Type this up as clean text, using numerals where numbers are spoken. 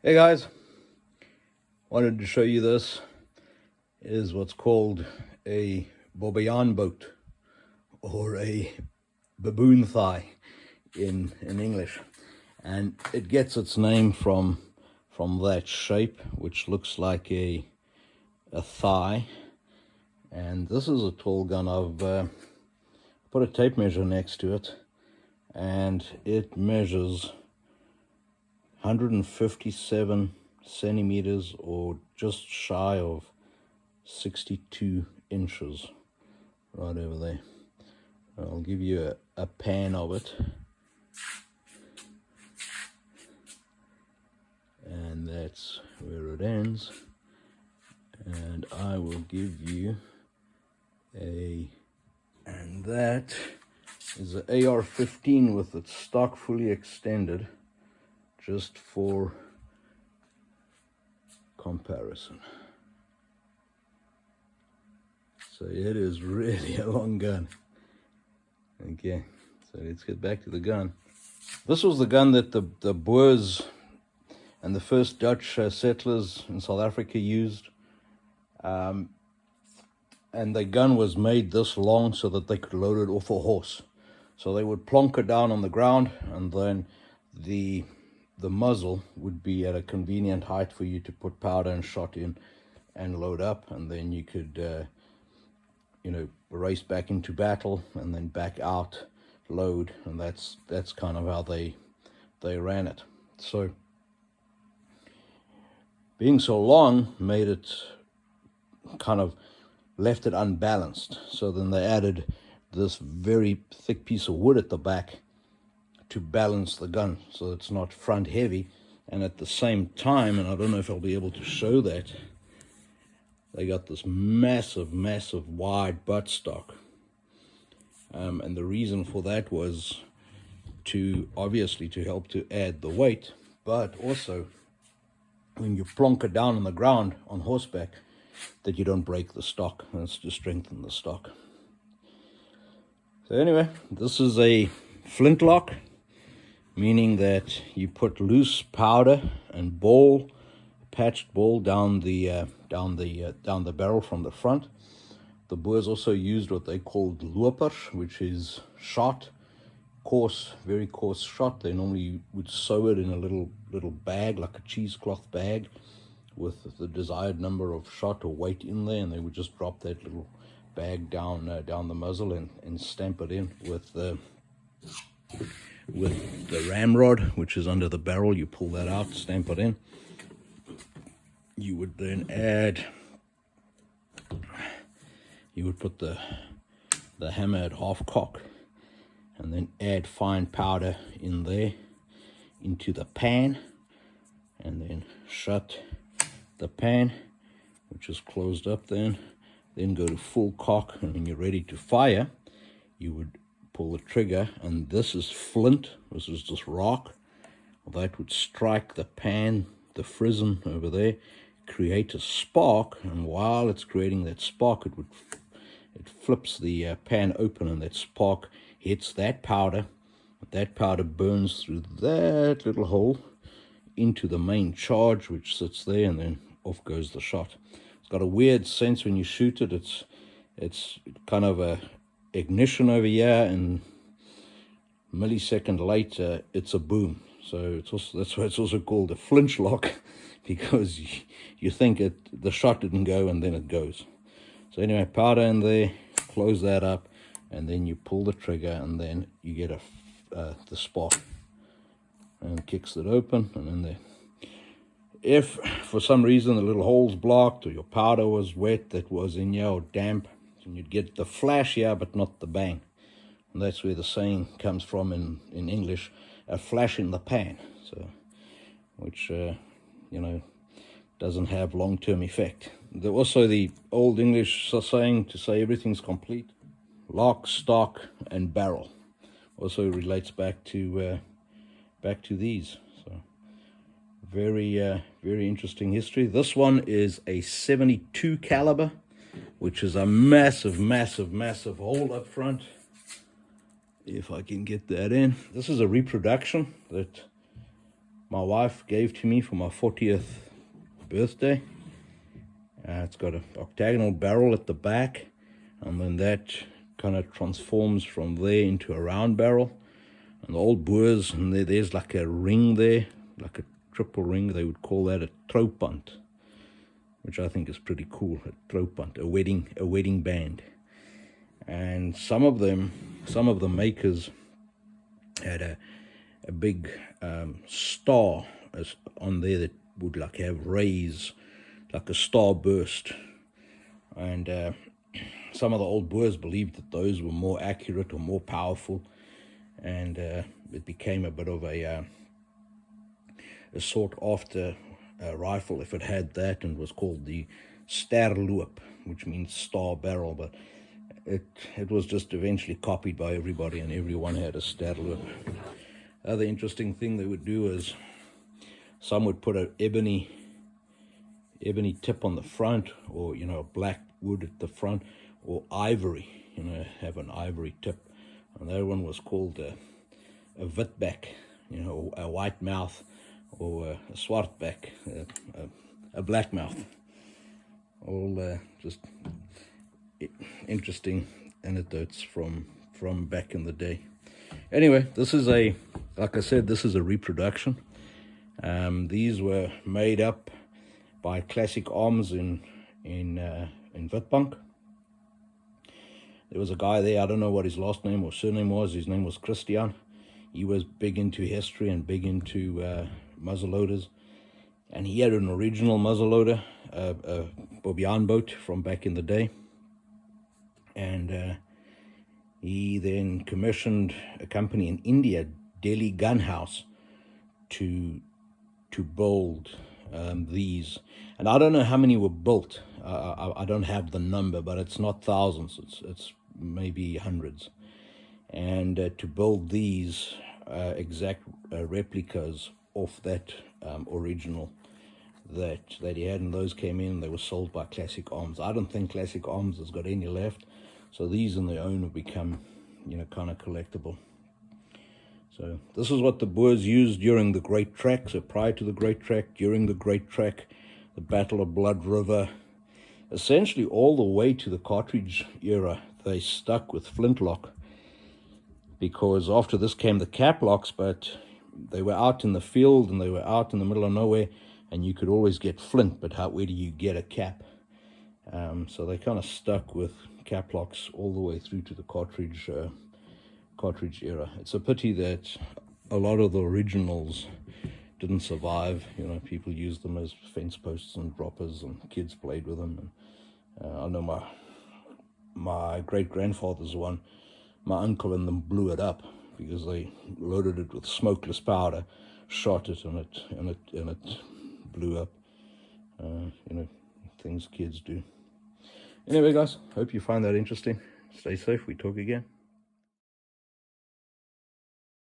Hey guys, wanted to show you this. Is what's called a Bobbejaanboud or a baboon thigh in English, and it gets its name from that shape, which looks like a thigh. And this is a tall gun. I've put a tape measure next to it, and it measures 157 centimeters, or just shy of 62 inches, right over there. I'll give you a pan of it, and that's where it ends. And I will give you and that is an AR-15 with its stock fully extended, just for comparison. So it is really a long gun. Okay, so let's get back to the gun. This was the gun that the Boers and the first Dutch settlers in South Africa used. And the gun was made this long so that they could load it off a horse. So they would plonk it down on the ground, and then the muzzle would be at a convenient height for you to put powder and shot in and load up, and then you could race back into battle and then back out, load, and that's kind of how they ran it. So being so long made it kind of left it unbalanced. So then they added this very thick piece of wood at the back to balance the gun, so it's not front heavy. And at the same time, and I don't know if I'll be able to show that, they got this massive wide buttstock. And the reason for that was obviously to help to add the weight, but also when you plonk it down on the ground on horseback, that you don't break the stock. That's to strengthen the stock. So anyway, this is a flintlock, meaning that you put loose powder and patched ball down the barrel from the front. The Boers also used what they called loopers, which is shot, coarse, very coarse shot. They normally would sew it in a little bag, like a cheesecloth bag, with the desired number of shot or weight in there, and they would just drop that little bag down the muzzle and stamp it in with the ramrod, which is under the barrel. You pull that out, stamp it in. You would then put the hammer at half cock, and then add fine powder in there into the pan, and then shut the pan, which is closed up. Then go to full cock, and when you're ready to fire, you would pull the trigger, and this is flint, this is just rock. That would strike the pan, the frizzen over there, create a spark, and while it's creating that spark, it flips the pan open, and that spark hits that powder. That powder burns through that little hole into the main charge, which sits there, and then off goes the shot. It's got a weird sense when you shoot it. It's kind of a ignition over here, and millisecond later it's a boom. So that's why it's also called a flintlock, because you think the shot didn't go, and then it goes. So anyway, powder in there, close that up, and then you pull the trigger, and then you get the spark, and kicks it open. And then if for some reason the little hole's blocked, or your powder was wet that was in here, or damp, and you'd get the flash here but not the bang. And that's where the saying comes from in English, a flash in the pan. So which doesn't have long-term effect. Also the old English saying to say everything's complete, lock, stock, and barrel, also relates back to these. So very interesting history. This one is a 72 caliber, which is a massive hole up front. If I can get that in. This is a reproduction that my wife gave to me for my 40th birthday. It's got an octagonal barrel at the back, and then that kind of transforms from there into a round barrel. And the old Boers, and there's like a ring there, like a triple ring. They would call that a troupunt, which I think is pretty cool. A troupunt, a wedding band. And some of the makers had a big star on there that would like have rays, like a star burst. And some of the old Boers believed that those were more accurate or more powerful, and it became a bit of a sought after rifle if it had that, and was called the sterloop, which means star barrel. But it was just eventually copied by everybody, and everyone had a sterloop. Other interesting thing they would do is some would put an ebony tip on the front, or black wood at the front, or ivory, have an ivory tip. And that one was called a witback, a white mouth, or a swartback, a black mouth. All just interesting anecdotes from back in the day. Anyway, this is like I said, this is a reproduction. These were made up by Classic Arms in Witbank. There was a guy there, I don't know what his last name or surname was. His name was Christian. He was big into history and big into muzzleloaders. And he had an original muzzleloader, a Bobbejaanboud from back in the day. And he then commissioned a company in India, Delhi Gun House, to build these. And I don't know how many were built. I don't have the number, but it's not thousands. It's maybe hundreds. And to build these exact replicas of that original that he had, and those came in, they were sold by Classic Arms. I don't think Classic Arms has got any left, so these on their own have become kind of collectible. So this is what the Boers used during the Great Trek. So prior to the Great Trek, during the Great Trek, the Battle of Blood River, essentially all the way to the cartridge era, they stuck with flintlock, because after this came the cap locks, but they were out in the field and they were out in the middle of nowhere, and you could always get flint, but where do you get a cap? So they kind of stuck with cap locks all the way through to the cartridge era. It's a pity that a lot of the originals didn't survive. People used them as fence posts and droppers, and kids played with them. And I know my great-grandfather's one, my uncle and them blew it up because they loaded it with smokeless powder, shot it, and it blew up. Things kids do. Anyway, guys, hope you find that interesting. Stay safe. We talk again.